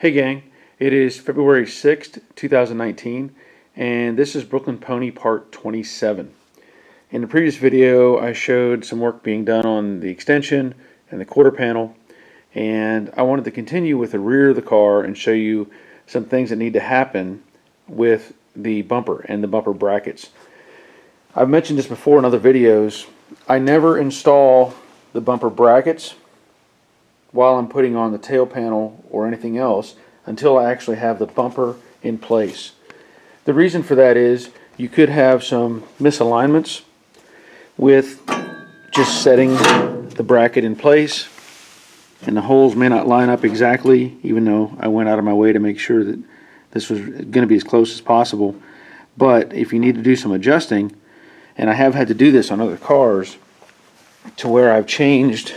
Hey gang, it is February 6th, 2019, and this is Brooklyn Pony Part 27. In the previous video, I showed some work being done on the extension and the quarter panel, and I wanted to continue with the rear of the car and show you some things that need to happen with the bumper and the bumper brackets. I've mentioned this before in other videos. I never install the bumper brackets while I'm putting on the tail panel or anything else until I actually have the bumper in place. The reason for that is you could have some misalignments with just setting the bracket in place, and the holes may not line up exactly, even though I went out of my way to make sure that this was going to be as close as possible. But if you need to do some adjusting, and I have had to do this on other cars to where I've changed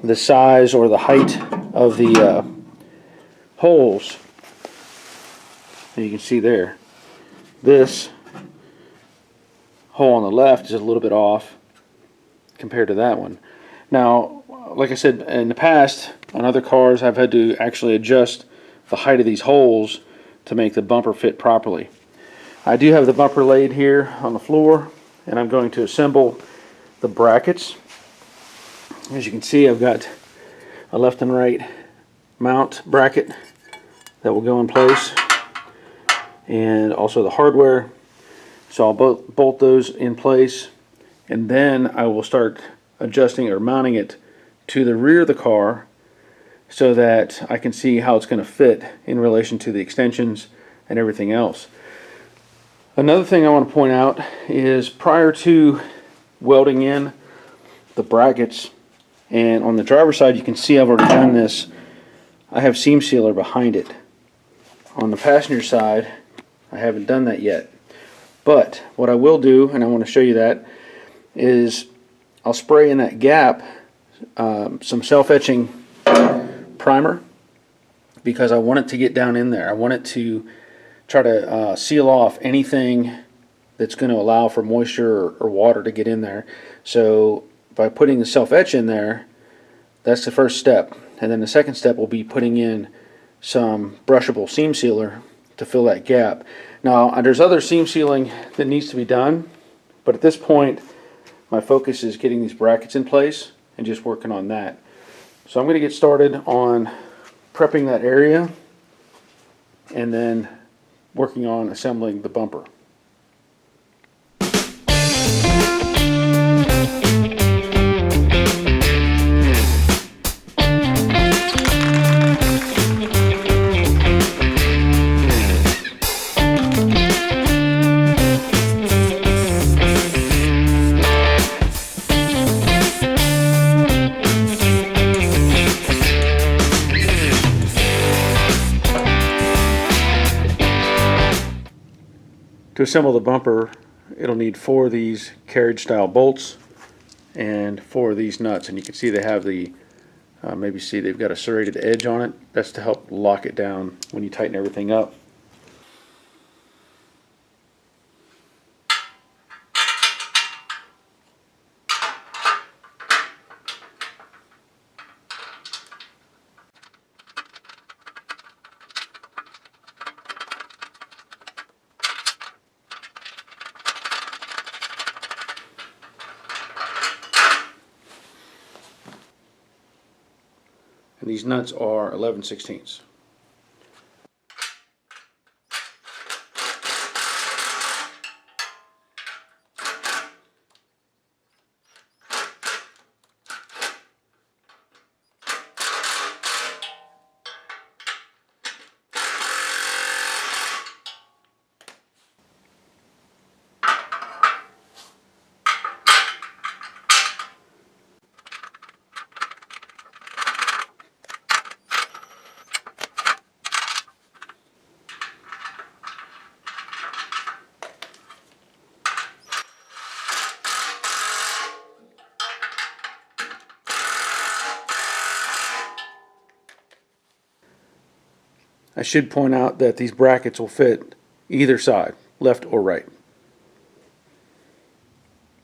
the size or the height of the holes. And you can see there, this hole on the left is a little bit off compared to that one. Now, like I said in the past, on other cars I've had to actually adjust the height of these holes to make the bumper fit properly. I do have the bumper laid here on the floor, and I'm going to assemble the brackets. As you can see, I've got a left and right mount bracket that will go in place, and also the hardware. So I'll bolt those in place, and then I will start adjusting or mounting it to the rear of the car so that I can see how it's going to fit in relation to the extensions and everything else. Another thing I want to point out is prior to welding in the brackets, and on the driver's side you can see I've already done this, I have seam sealer behind it. On the passenger side I haven't done that yet. But what I will do, and I want to show you that, is I'll spray in that gap some self-etching primer, because I want it to get down in there. I want it to try to seal off anything that's going to allow for moisture or water to get in there. So by putting the self-etch in there, that's the first step. And then the second step will be putting in some brushable seam sealer to fill that gap. Now, there's other seam sealing that needs to be done, but at this point my focus is getting these brackets in place and just working on that. So I'm going to get started on prepping that area and then working on assembling the bumper. To assemble the bumper, it'll need 4 of these carriage style bolts and 4 of these nuts, and you can see they have the maybe see they've got a serrated edge on it. That's to help lock it down when you tighten everything up. And these nuts are 11/16. I should point out that these brackets will fit either side, left or right.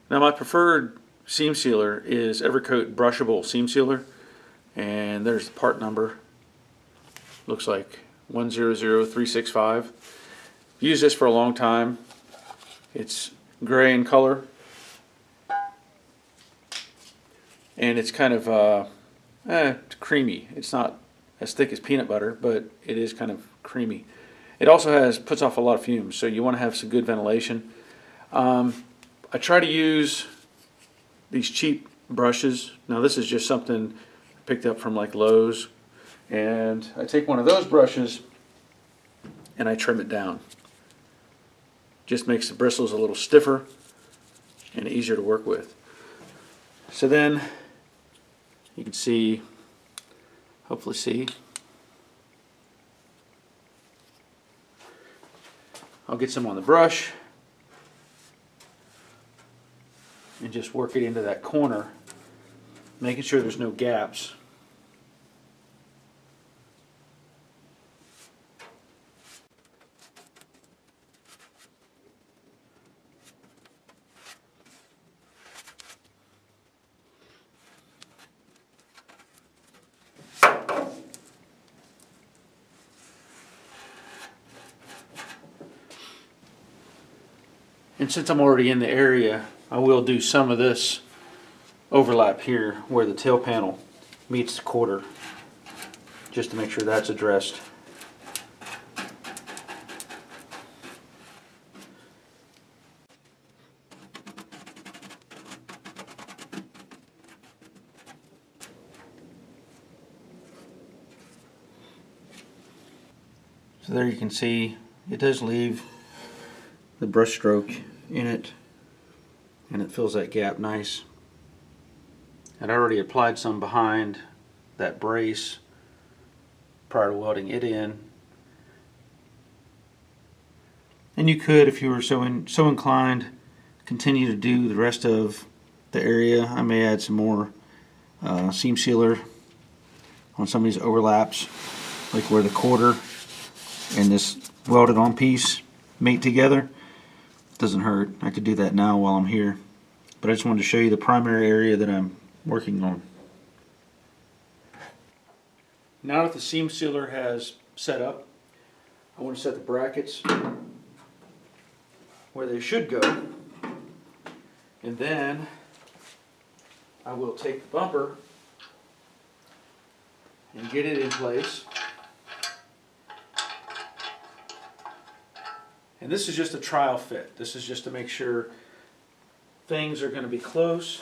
Now my preferred seam sealer is Evercoat brushable seam sealer, and there's the part number. looks like 100365. Used this for a long time. It's gray in color, and it's kind of creamy. It's not as thick as peanut butter, but it is kind of creamy. It also puts off a lot of fumes, so you want to have some good ventilation. I try to use these cheap brushes. Now this is just something I picked up from like Lowe's, and I take one of those brushes and I trim it down. Just makes the bristles a little stiffer and easier to work with. So then you can see, hopefully see, I'll get some on the brush and just work it into that corner, making sure there's no gaps. And since I'm already in the area, I will do some of this overlap here where the tail panel meets the quarter, just to make sure that's addressed. So there you can see it does leave the brush stroke in it, and it fills that gap nice. And I already applied some behind that brace prior to welding it in. And you could, if you were so inclined, continue to do the rest of the area. I may add some more seam sealer on some of these overlaps, like where the quarter and this welded on piece mate together. Doesn't hurt. I could do that now while I'm here, but I just wanted to show you the primary area that I'm working on. Now that the seam sealer has set up, I want to set the brackets where they should go, and then I will take the bumper and get it in place. And this is just a trial fit. This is just to make sure things are going to be close.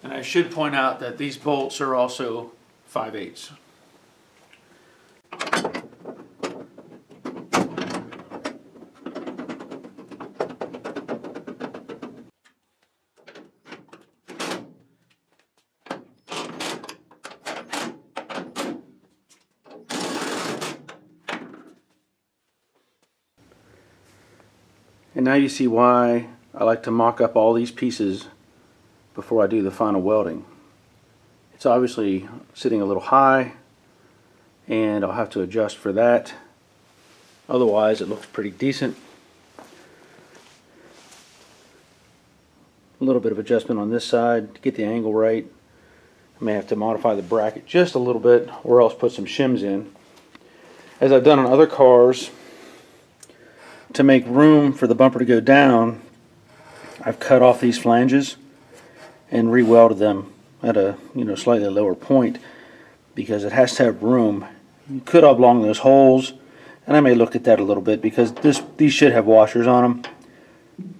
And I should point out that these bolts are also 5/8. And now you see why I like to mock up all these pieces before I do the final welding. It's obviously sitting a little high, and I'll have to adjust for that. Otherwise, it looks pretty decent. A little bit of adjustment on this side to get the angle right. I may have to modify the bracket just a little bit, or else put some shims in. As I've done on other cars, to make room for the bumper to go down, I've cut off these flanges and re-welded them at a slightly lower point, because it has to have room. You could oblong those holes, and I may look at that a little bit, because these should have washers on them,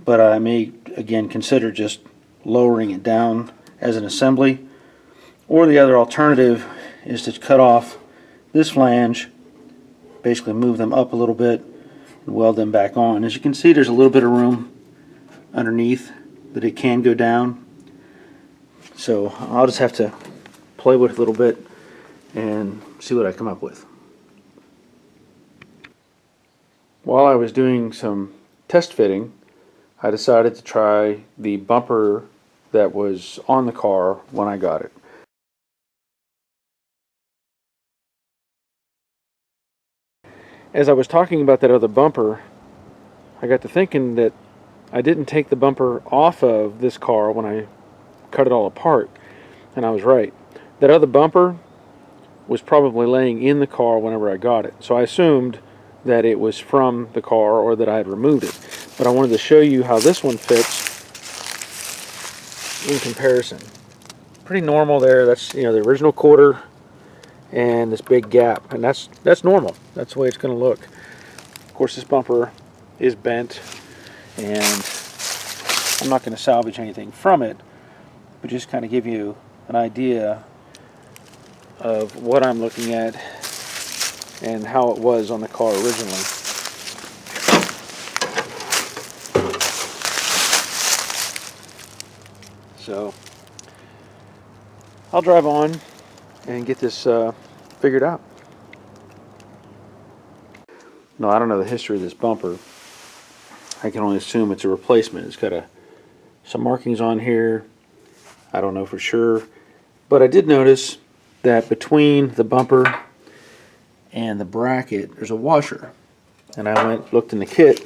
but I may again consider just lowering it down as an assembly. Or the other alternative is to cut off this flange, basically move them up a little bit and weld them back on. As you can see, there's a little bit of room underneath that it can go down, so I'll just have to play with it a little bit and see what I come up with. While I was doing some test fitting, I decided to try the bumper that was on the car when I got it. as I was talking about that other bumper, I got to thinking that I didn't take the bumper off of this car when I cut it all apart, and I was right. That other bumper was probably laying in the car whenever I got it, so I assumed that it was from the car or that I had removed it. But I wanted to show you how this one fits in comparison. Pretty normal there. That's, you know, the original quarter and this big gap, and that's normal. That's the way it's going to look. Of course, this bumper is bent, and I'm not going to salvage anything from it, but just kind of give you an idea of what I'm looking at and how it was on the car originally. So I'll drive on and get this figured out. No, I don't know the history of this bumper. I can only assume it's a replacement. It's got some markings on here. I don't know for sure, but I did notice that between the bumper and the bracket there's a washer, and I looked in the kit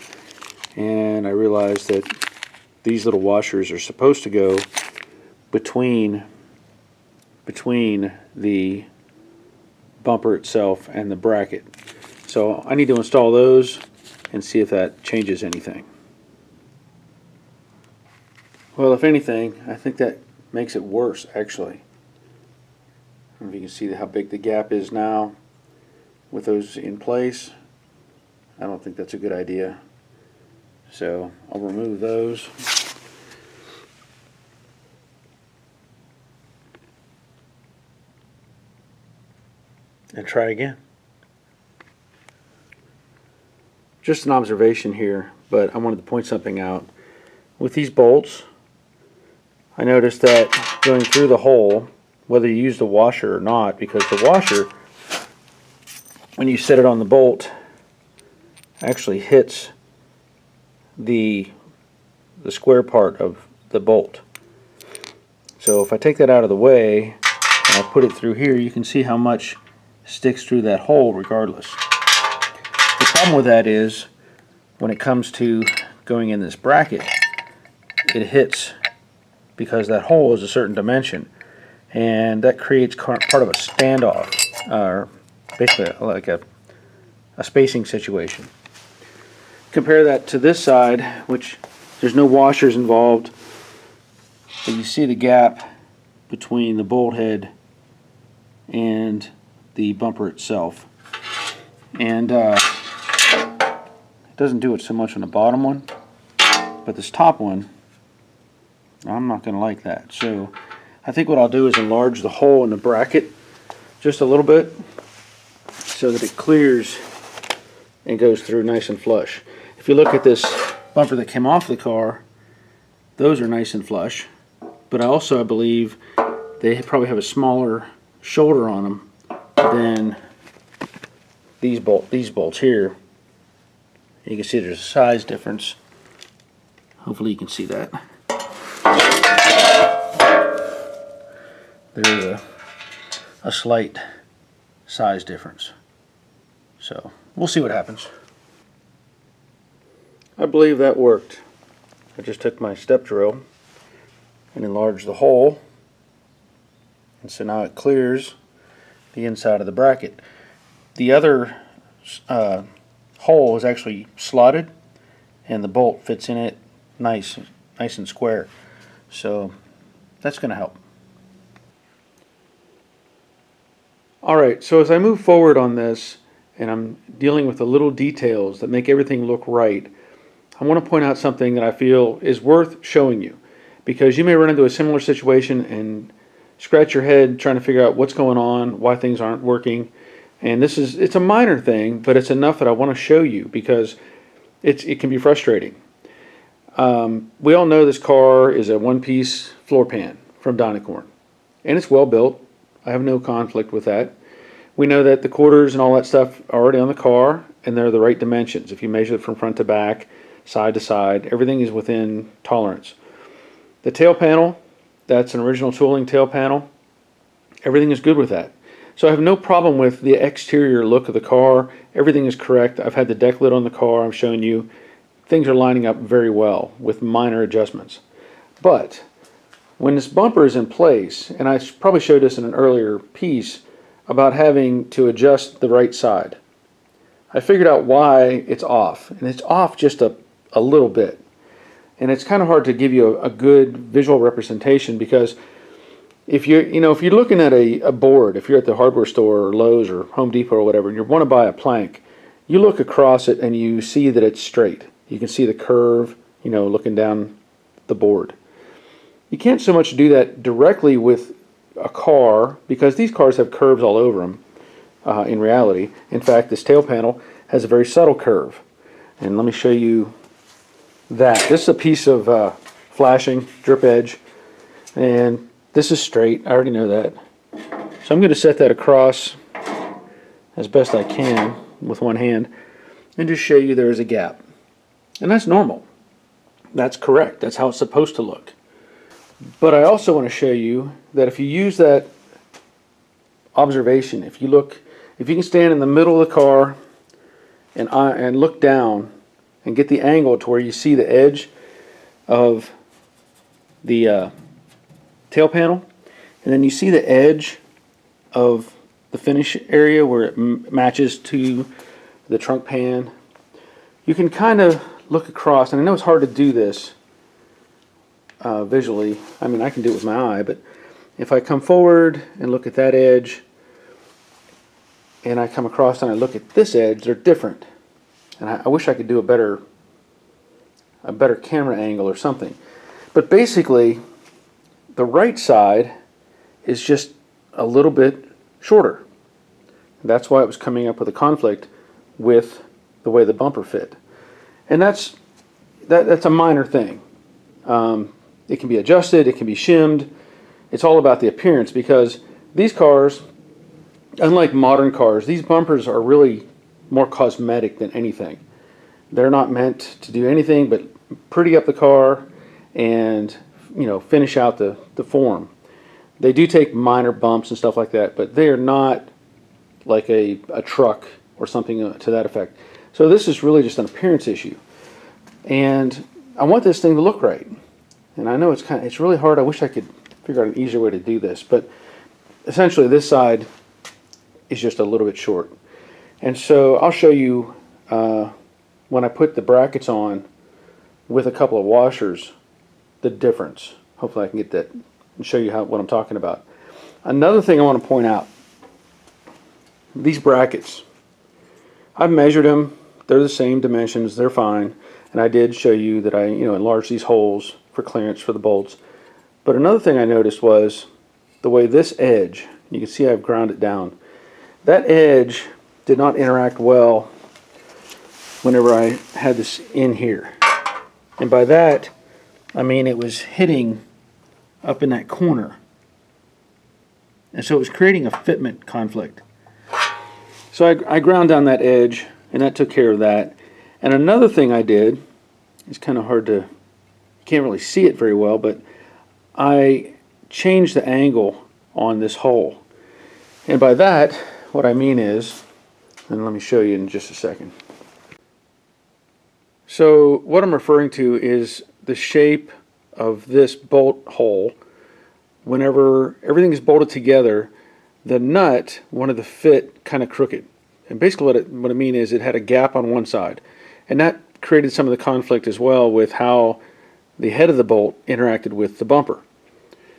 and I realized that these little washers are supposed to go between the bumper itself and the bracket. So I need to install those and see if that changes anything. Well, if anything, I think that makes it worse, actually. I don't know if you can see how big the gap is now with those in place. I don't think that's a good idea. So I'll remove those. And try again. Just an observation here, but I wanted to point something out. With these bolts, I noticed that going through the hole, whether you use the washer or not, because the washer, when you set it on the bolt, actually hits the square part of the bolt. So if I take that out of the way and I put it through here, you can see how much sticks through that hole regardless. The problem with that is when it comes to going in this bracket, it hits because that hole is a certain dimension, and that creates part of a standoff, or basically like a spacing situation. Compare that to this side, which there's no washers involved, but you see the gap between the bolt head and the bumper itself, and it doesn't do it so much on the bottom one, but this top one, I'm not going to like that. So I think what I'll do is enlarge the hole in the bracket just a little bit so that it clears and goes through nice and flush. If you look at this bumper that came off the car, those are nice and flush, but I believe they probably have a smaller shoulder on them than these bolts here. You can see there's a size difference. Hopefully you can see that. There's a slight size difference. So we'll see what happens. I believe that worked. I just took my step drill and enlarged the hole, and so now it clears the inside of the bracket. The other hole is actually slotted, and the bolt fits in it nice and square. So that's going to help. Alright, so as I move forward on this, and I'm dealing with the little details that make everything look right, I want to point out something that I feel is worth showing you, because you may run into a similar situation and scratch your head trying to figure out what's going on, why things aren't working. And it's a minor thing, but it's enough that I want to show you, because it can be frustrating. We all know this car is a one-piece floor pan from Dynacorn, and it's well built. I have no conflict with that. We know that the quarters and all that stuff are already on the car, and they're the right dimensions. If you measure it from front to back, side to side, everything is within tolerance. The tail panel, that's an original tooling tail panel. Everything is good with that. So I have no problem with the exterior look of the car. Everything is correct. I've had the deck lid on the car. I'm showing you. Things are lining up very well with minor adjustments. But when this bumper is in place, and I probably showed this in an earlier piece about having to adjust the right side, I figured out why it's off. And it's off just a little bit. And it's kind of hard to give you a good visual representation, because if you're looking at a board, if you're at the hardware store or Lowe's or Home Depot or whatever, and you want to buy a plank, you look across it and you see that it's straight. You can see the curve, looking down the board. You can't so much do that directly with a car, because these cars have curves all over them in reality. In fact, this tail panel has a very subtle curve. And let me show you that. This is a piece of flashing drip edge, and this is straight. I already know that. So I'm going to set that across as best I can with one hand and just show you there is a gap. And that's normal. That's correct. That's how it's supposed to look. But I also want to show you that if you use that observation, if you can stand in the middle of the car and look down and get the angle to where you see the edge of the tail panel, and then you see the edge of the finish area where it matches to the trunk pan, you can kind of look across. And I know it's hard to do this visually. I mean, I can do it with my eye, but if I come forward and look at that edge, and I come across and I look at this edge, they're different. And I wish I could do a better camera angle or something. But basically, the right side is just a little bit shorter. That's why it was coming up with a conflict with the way the bumper fit. And that's a minor thing. It can be adjusted, it can be shimmed. It's all about the appearance, because these cars, unlike modern cars, these bumpers are really more cosmetic than anything. They're not meant to do anything but pretty up the car and finish out the form. They do take minor bumps and stuff like that, but they are not like a truck or something to that effect. So this is really just an appearance issue. And I want this thing to look right. And I know it's really hard. I wish I could figure out an easier way to do this, but essentially this side is just a little bit short. And so I'll show you when I put the brackets on with a couple of washers, the difference. Hopefully I can get that and show you what I'm talking about. Another thing I want to point out, these brackets, I've measured them. They're the same dimensions. They're fine. And I did show you that I enlarged these holes for clearance for the bolts. But another thing I noticed was the way this edge, you can see I've ground it down, that edge did not interact well whenever I had this in here. And by that, I mean it was hitting up in that corner. And so it was creating a fitment conflict. So I ground down that edge, and that took care of that. And another thing I did, it's kind of hard to, you can't really see it very well, but I changed the angle on this hole. And by that, what I mean is, and let me show you in just a second. So what I'm referring to is the shape of this bolt hole. Whenever everything is bolted together, the nut wanted to fit kind of crooked. And basically what I mean is it had a gap on one side. And that created some of the conflict as well with how the head of the bolt interacted with the bumper.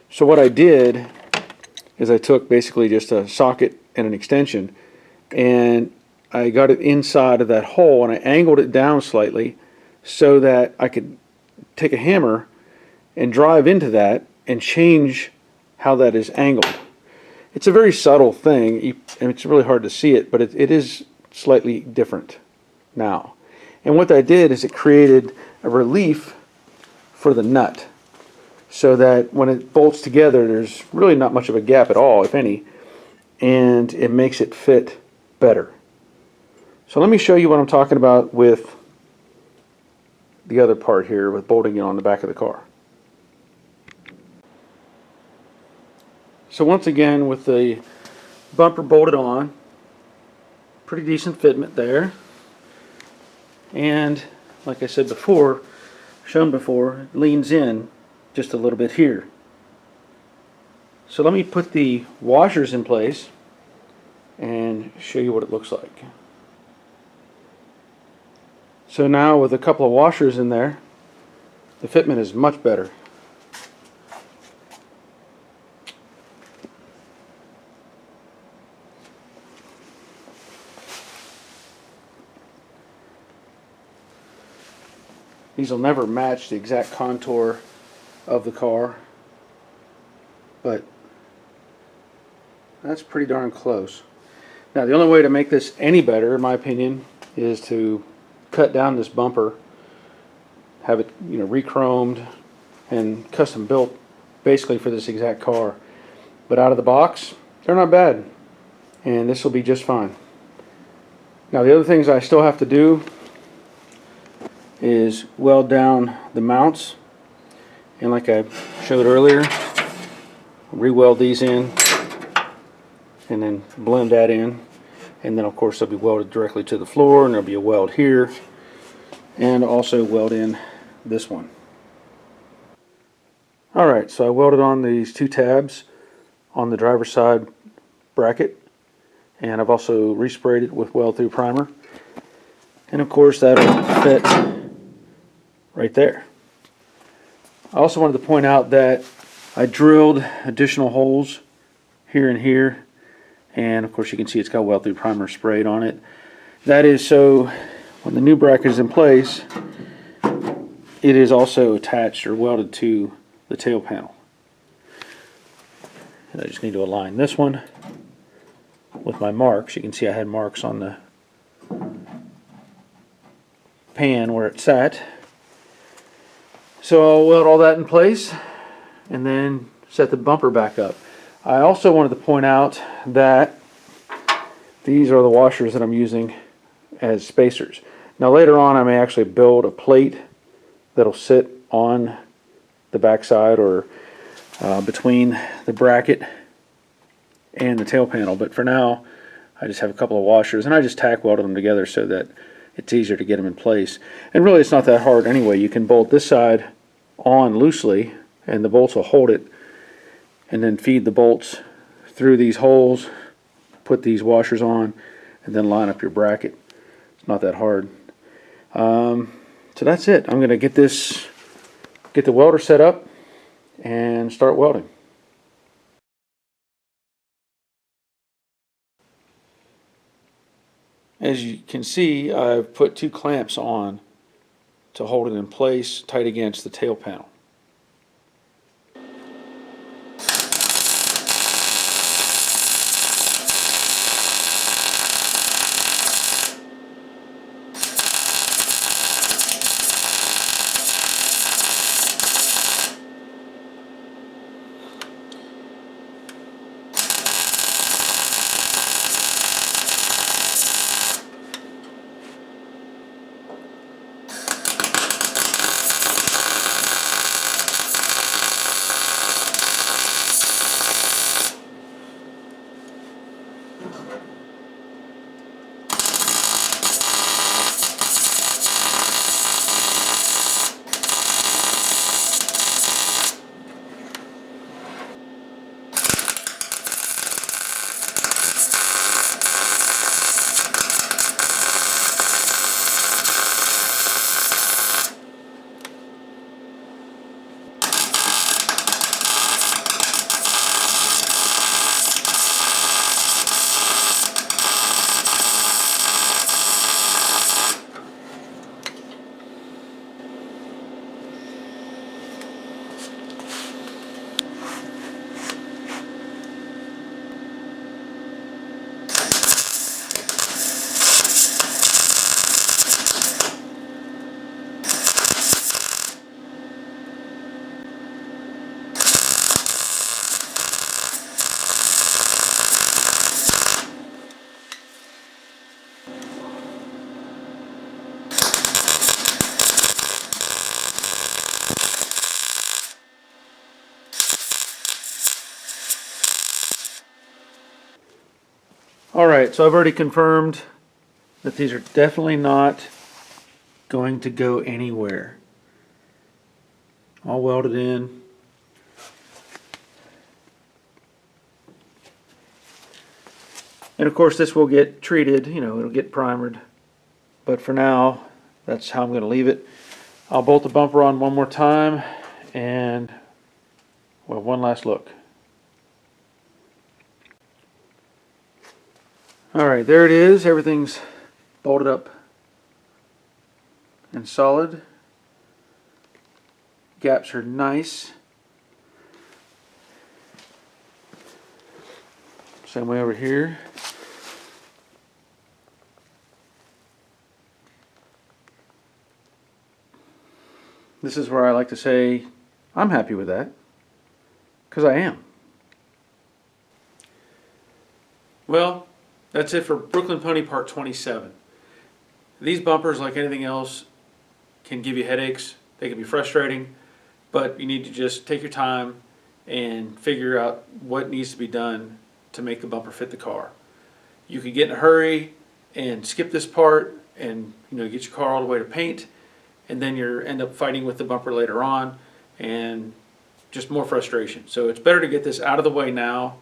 So what I did is I took basically just a socket and an extension, and I got it inside of that hole, and I angled it down slightly so that I could take a hammer and drive into that and change how that is angled. It's a very subtle thing, and it's really hard to see it, but it is slightly different now. And what I did is it created a relief for the nut, so that when it bolts together, there's really not much of a gap at all, if any, and it makes it fit better. So let me show you what I'm talking about with the other part here, with bolting it on the back of the car. So once again, with the bumper bolted on. Pretty decent fitment there. And like I said before, shown before, it leans in just a little bit here. So let me put the washers in place and show you what it looks like. So now with a couple of washers in there, the fitment is much better. These will never match the exact contour of the car, but that's pretty darn close. Now the only way to make this any better, in my opinion, is to cut down this bumper, have it, you know, re-chromed and custom built basically for this exact car. But out of the box, they're not bad, and this will be just fine. Now the other things I still have to do is weld down the mounts, and like I showed earlier, re-weld these in and then blend that in, and then of course they'll be welded directly to the floor, and there'll be a weld here, and also weld in this one. Alright, so I welded on these two tabs on the driver's side bracket, and I've also resprayed it with weld through primer, and of course that'll fit right there. I also wanted to point out that I drilled additional holes here and here, and of course you can see it's got weld through primer sprayed on it. That is so when the new bracket is in place, it is also attached or welded to the tail panel. And I just need to align this one with my marks. You can see I had marks on the pan where it sat. So I'll weld all that in place and then set the bumper back up. I also wanted to point out that these are the washers that I'm using as spacers. Now later on I may actually build a plate that'll sit on the backside or between the bracket and the tail panel, but for now I just have a couple of washers and I just tack welded them together so that it's easier to get them in place. And really it's not that hard anyway. You can bolt this side on loosely and the bolts will hold it, and then feed the bolts through these holes, put these washers on, and then line up your bracket. It's not that hard. So that's it. I'm going to get the welder set up and start welding. As you can see, I've put two clamps on to hold it in place tight against the tail panel. Alright, so I've already confirmed that these are definitely not going to go anywhere. All welded in. And of course this will get treated, you know, it'll get primered. But for now, that's how I'm going to leave it. I'll bolt the bumper on one more time and, well, one last look. Alright, there it is. Everything's bolted up and solid. Gaps are nice. Same way over here. This is where I like to say I'm happy with that, because I am. Well, that's it for Brooklyn Pony Part 27. These bumpers, like anything else, can give you headaches. They can be frustrating, but you need to just take your time and figure out what needs to be done to make the bumper fit the car. You can get in a hurry and skip this part and, you know, get your car all the way to paint, and then you end up fighting with the bumper later on and just more frustration. So it's better to get this out of the way now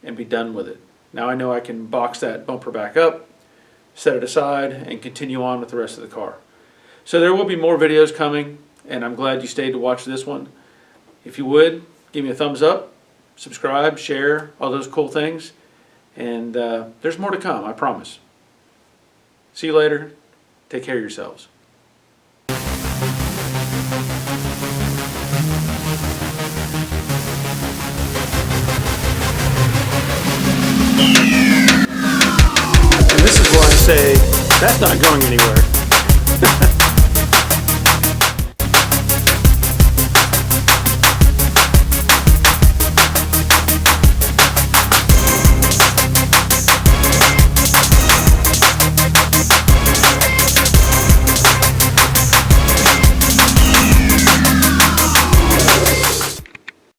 and be done with it. Now I know I can box that bumper back up, set it aside, and continue on with the rest of the car. So there will be more videos coming, and I'm glad you stayed to watch this one. If you would, give me a thumbs up, subscribe, share, all those cool things. And there's more to come, I promise. See you later. Take care of yourselves. And this is where I say, that's not going anywhere.